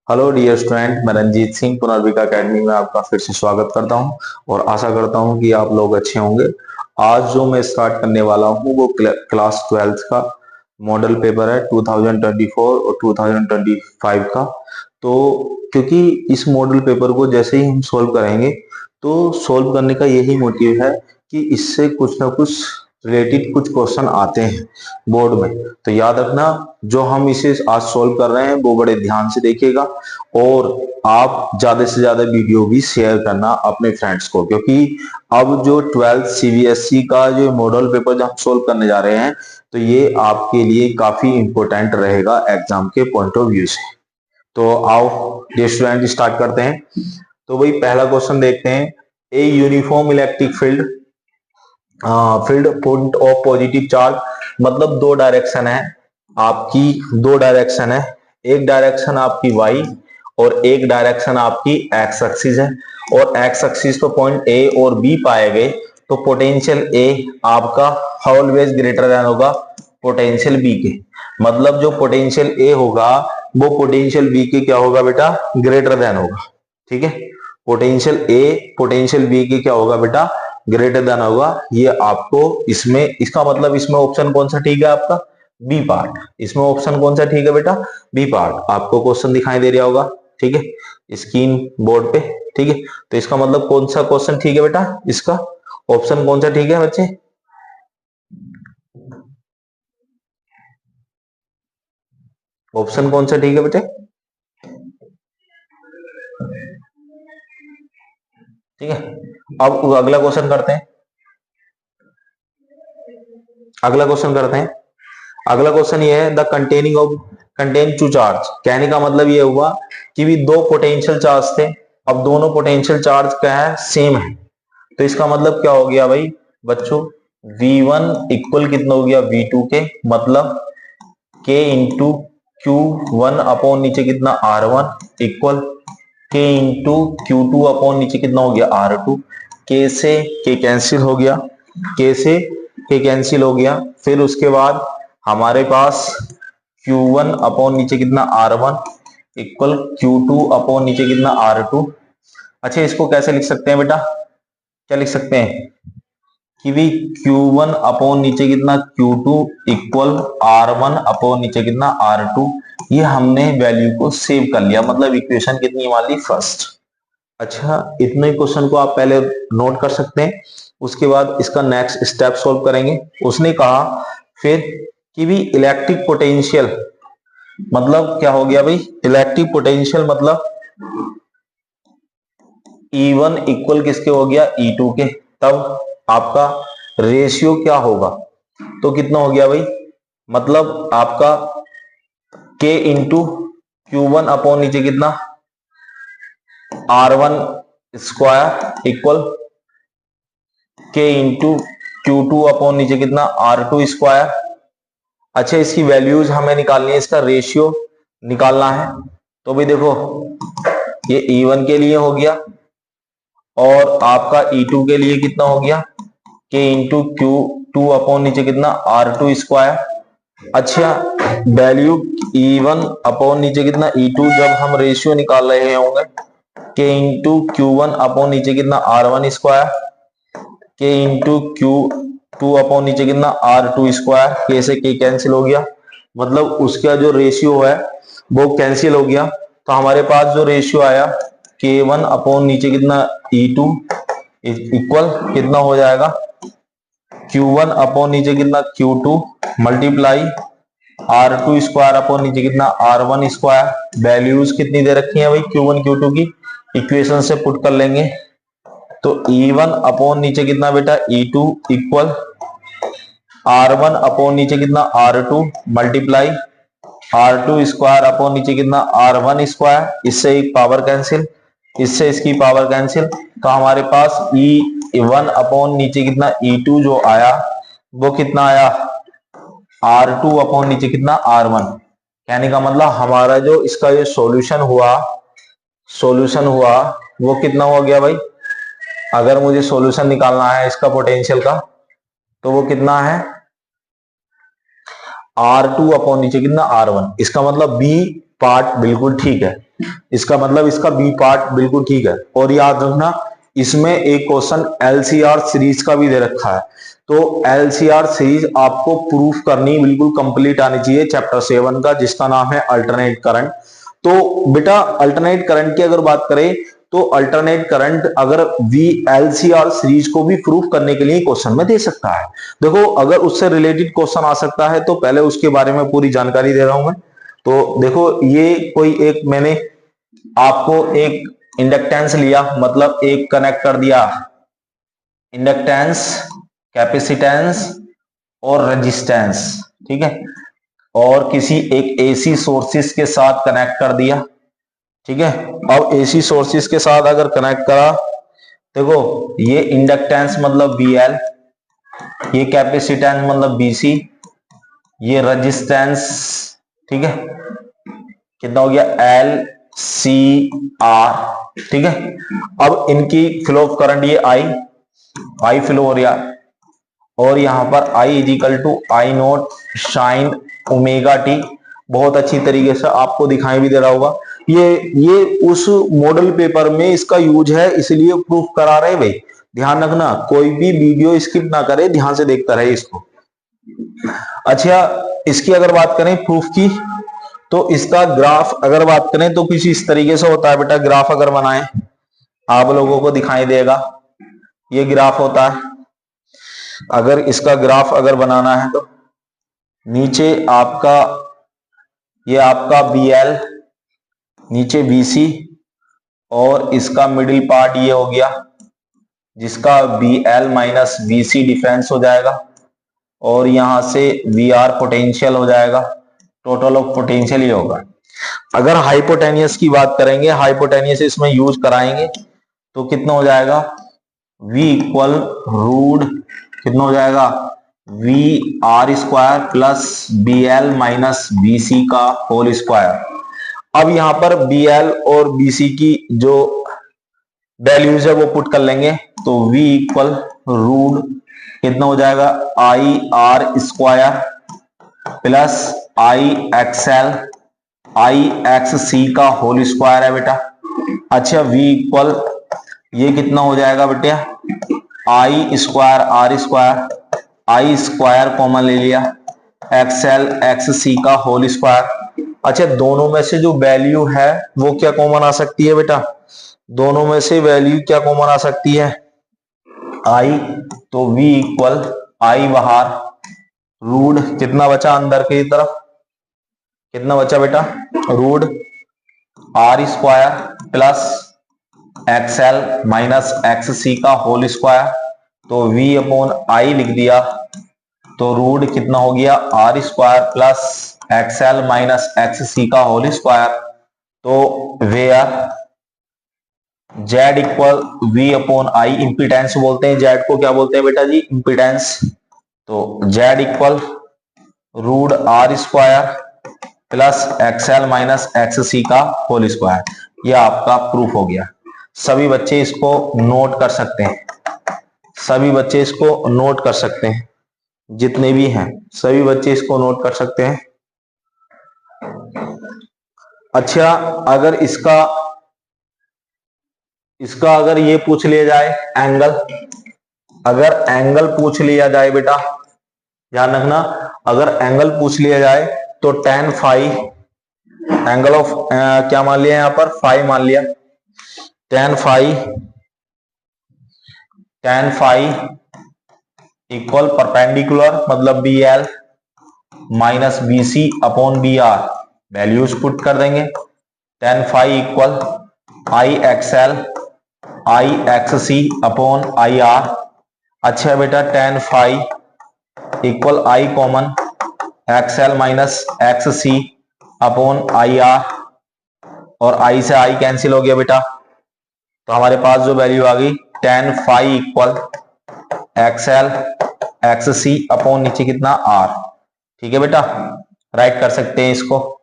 Hello dear student, मैं Ranjit Singh Punarvika academy में आपका फिर से स्वागत करता हूं और आशा करता हूं कि आप लोग अच्छे होंगे। आज जो मैं स्टार्ट करने वाला हूं वो क्लास 12th का मॉडल पेपर है 2024 और 2025 का। तो क्योंकि इस मॉडल पेपर को जैसे ही हम सॉल्व करेंगे तो सॉल्व करने का यही मोटिव है कि इससे कुछ ना कुछ रिलेटेड कुछ क्वेश्चन आते हैं बोर्ड में। तो याद रखना, जो हम इसे आज सॉल्व कर रहे हैं वो बड़े ध्यान से देखिएगा और आप ज्यादा से ज्यादा वीडियो भी शेयर करना अपने फ्रेंड्स को, क्योंकि अब जो 12th सीबीएसई का जो मॉडल पेपर जो हम सोल्व करने जा रहे हैं तो ये आपके लिए काफी इंपॉर्टेंट रहेगा एग्जाम के पॉइंट ऑफ व्यू से। तो आओ डियर स्टूडेंट स्टार्ट करते हैं। तो वही पहला क्वेश्चन देखते हैं। A uniform electric field point of positive charge, मतलब दो डायरेक्शन है आपकी, दो डायरेक्शन है। एक डायरेक्शन आपकी वाई और एक डायरेक्शन आपकी एक्स एक्सिस है और एक्स एक्सिस पे पॉइंट ए और बी पाए गए तो पोटेंशियल ए आपका ऑलवेज ग्रेटर देन होगा पोटेंशियल बी के। मतलब जो पोटेंशियल ए होगा वो पोटेंशियल बी के क्या होगा बेटा, ग्रेटर देन होगा। ठीक है, पोटेंशियल ए पोटेंशियल बी के क्या होगा बेटा, ग्रेटर देन होगा। ये आपको इसमें, इसका मतलब इसमें ऑप्शन कौन सा ठीक है आपका, बी पार्ट। इसमें ऑप्शन कौन सा ठीक है बेटा, बी पार्ट। आपको क्वेश्चन दिखाई दे रहा होगा, ठीक है, स्क्रीन बोर्ड पे। ठीक है, तो इसका मतलब कौन सा क्वेश्चन ठीक है बेटा, इसका ऑप्शन कौन सा ठीक है बच्चे, ऑप्शन कौन सा ठीक है बेटे। ठीक है, अब अगला क्वेश्चन करते हैं। अगला क्वेश्चन करते हैं। अगला क्वेश्चन ये है, the containing of contain two charge. कहने का मतलब ये हुआ कि भी दो पोटेंशियल चार्ज थे, अब दोनों पोटेंशियल चार्ज क्या है, सेम है। तो इसका मतलब क्या हो गया भाई बच्चों, V1 इक्वल कितना हो गया V2 के, मतलब K इंटू Q1 अपॉन नीचे कितना R1 equal K into Q2 upon नीचे कितना हो गया R2। K से K कैंसिल हो गया, K से K कैंसिल हो गया। फिर उसके बाद हमारे पास Q1 अपॉन नीचे कितना R1 इक्वल Q2 अपॉन नीचे कितना R2। अच्छा, इसको कैसे लिख सकते हैं बेटा, क्या लिख सकते हैं कि भी Q1 अपॉन नीचे कितना Q2 इक्वल R1 अपॉन नीचे कितना R2। ये हमने वैल्यू को सेव कर लिया, मतलब इक्वेशन कितनी मान ली, फर्स्ट। अच्छा, इतने क्वेश्चन को आप पहले नोट कर सकते हैं, उसके बाद इसका नेक्स्ट स्टेप सॉल्व करेंगे। उसने कहा फिर कि भी इलेक्ट्रिक पोटेंशियल, मतलब क्या हो गया भाई, इलेक्ट्रिक पोटेंशियल मतलब E1 इक्वल किसके हो गया, E2 के। तब आपका रेशियो क्या होगा, तो कितना हो गया भाई, मतलब आपका K इंटू Q1 अपॉन नीचे कितना R1 square equal K into Q2 upon नीचे कितना R2 स्क्वायर। अच्छा, इसकी वैल्यूज हमें निकालनी है, इसका रेशियो निकालना है। तो भाई देखो, ये E1 के लिए हो गया और आपका E2 के लिए कितना हो गया, K इंटू Q2 अपॉन नीचे कितना R2 स्क्वायर। अच्छा, वैल्यू E1 अपॉन नीचे कितना E2 जब हम रेशियो निकाल रहे होंगे, K इंटू Q1 अपॉन नीचे कितना R1 square, K into Q2 upon नीचे कितना R2 स्क्वायर। K से K कैंसिल हो गया, मतलब उसका जो रेशियो है वो कैंसिल हो गया। तो हमारे पास जो रेशियो आया K1 अपॉन नीचे कितना E2 इक्वल कितना हो जाएगा, Q1 अपॉन नीचे कितना Q2 multiply R2 square upon नीचे कितना R1 स्क्वायर। वैल्यूज कितनी दे रखी है भाई Q1 Q2 की, इक्वेशन से पुट कर लेंगे। तो E1 अपॉन नीचे कितना बेटा E2 इक्वल R1 अपॉन नीचे कितना R2 multiply R2 square upon नीचे कितना R1 स्क्वायर। इससे एक पावर कैंसिल, इससे इसकी पावर कैंसिल। तो हमारे पास E1 अपॉन नीचे कितना E2 जो आया वो कितना आया R2 अपॉन नीचे कितना R1। कहने का मतलब हमारा जो इसका जो सॉल्यूशन हुआ वो कितना हो गया भाई, अगर मुझे सॉल्यूशन निकालना है इसका पोटेंशियल का तो वो कितना है R2 अपॉन नीचे कितना R1। इसका मतलब B पार्ट बिल्कुल ठीक है, इसका मतलब इसका बी पार्ट बिल्कुल ठीक है। और याद रखना इसमें एक क्वेश्चन एलसीआर सीरीज का भी दे रखा है, तो एलसीआर सीरीज आपको प्रूफ करनी बिल्कुल कंप्लीट आनी चाहिए चैप्टर 7 का, जिसका नाम है अल्टरनेट करंट। तो बेटा अल्टरनेट करंट की अगर बात करें तो अल्टरनेट करंट अगर वीएलसीआर सीरीज को भी प्रूफ करने के लिए क्वेश्चन में दे सकता है। देखो अगर उससे रिलेटेड क्वेश्चन आ सकता है तो पहले उसके बारे में पूरी जानकारी दे रहा हूं मैं। तो देखो ये कोई एक मैंने आपको एक इंडक्टेंस लिया, मतलब एक कनेक्ट कर दिया इंडक्टेंस, कैपेसिटेंस और रेजिस्टेंस, ठीक है, और किसी एक एसी सोर्सेस के साथ कनेक्ट कर दिया, ठीक है। अब एसी सोर्सेस के साथ अगर कनेक्ट करा, देखो ये इंडक्टेंस मतलब VL, ये कैपेसिटेंस मतलब BC, ये रेजिस्टेंस, ठीक है, कितना हो गया LCR, ठीक है। अब इनकी फ्लो ऑफ करंट ये I फ्लो हो रहा है, और यहां पर I is equal to I naught sine omega t, बहुत अच्छी तरीके से आपको दिखाई भी दे रहा होगा। ये उस मॉडल पेपर में इसका यूज है, इसलिए प्रूफ करा रहे भाई। ध्यान रखना कोई भी वीडियो स्किप ना करे, ध्यान से देखता रहे इसको। अच्छा इसकी अगर बात करें प्रूफ की, तो इसका ग्राफ अगर बात करें तो कुछ इस तरीके से होता है बेटा। ग्राफ अगर बनाए आप लोगों को दिखाई देगा, ये ग्राफ होता है। अगर इसका ग्राफ अगर बनाना है तो नीचे आपका ये आपका BL, नीचे BC, और इसका मिडिल पार्ट ये हो गया जिसका BL माइनस BC डिफरेंस हो जाएगा, और यहां से VR पोटेंशियल हो जाएगा। टोटल ऑफ पोटेंशियल ये होगा। अगर हाइपोटेनियस की बात करेंगे, हाइपोटेनियस इसमें यूज कराएंगे तो कितना हो जाएगा V इक्वल रूट कितना हो जाएगा VR square plus BL minus BC का होल स्क्वायर। अब यहां पर BL और BC की जो वैल्यूज है वो पुट कर लेंगे, तो V इक्वल रूट कितना हो जाएगा IR square plus IXL IXC का होल स्क्वायर है बेटा। अच्छा V इक्वल ये कितना हो जाएगा बेटा I square R square, I square common ले लिया, XL XC का होल स्क्वायर। अच्छा दोनों में से जो वैल्यू है वो क्या कॉमन आ सकती है बेटा, दोनों में से वैल्यू क्या कॉमन आ सकती है I, तो V इक्वल I बाहर, रूट कितना बचा अंदर की तरफ, कितना बचा बेटा root R square plus XL minus XC का होल स्क्वायर, तो V अपॉन I लिख दिया, तो रूट कितना हो गया R square plus XL minus XC का होल स्क्वायर। तो where Z equal V upon I, impedance बोलते हैं Z को, क्या बोलते हैं बेटा जी इंपिडेंस। तो Z equal root R square plus XL minus XC का होल स्क्वायर। यह आपका प्रूफ हो गया। सभी बच्चे इसको नोट कर सकते हैं, सभी बच्चे इसको नोट कर सकते हैं, जितने भी हैं सभी बच्चे इसको नोट कर सकते हैं। अच्छा अगर इसका अगर ये पूछ लिया जाए एंगल, अगर एंगल पूछ लिया जाए बेटा ध्यान रखना, अगर एंगल पूछ लिया जाए तो tan फाई एंगल ऑफ क्या मान लिया यहां पर फाई मान लिया, tan फाई इक्वल परपेंडिकुलर मतलब BL minus BC upon BR, values put कर देंगे। tan phi equal IXL IXC upon IR। अच्छा बेटा tan phi equal I common XL minus XC upon IR, और I से I कैंसिल हो गया बेटा, तो हमारे पास जो वैल्यू आ गई tan phi equal XL XC upon नीचे कितना R। ठीक है बेटा राइट कर सकते हैं इसको।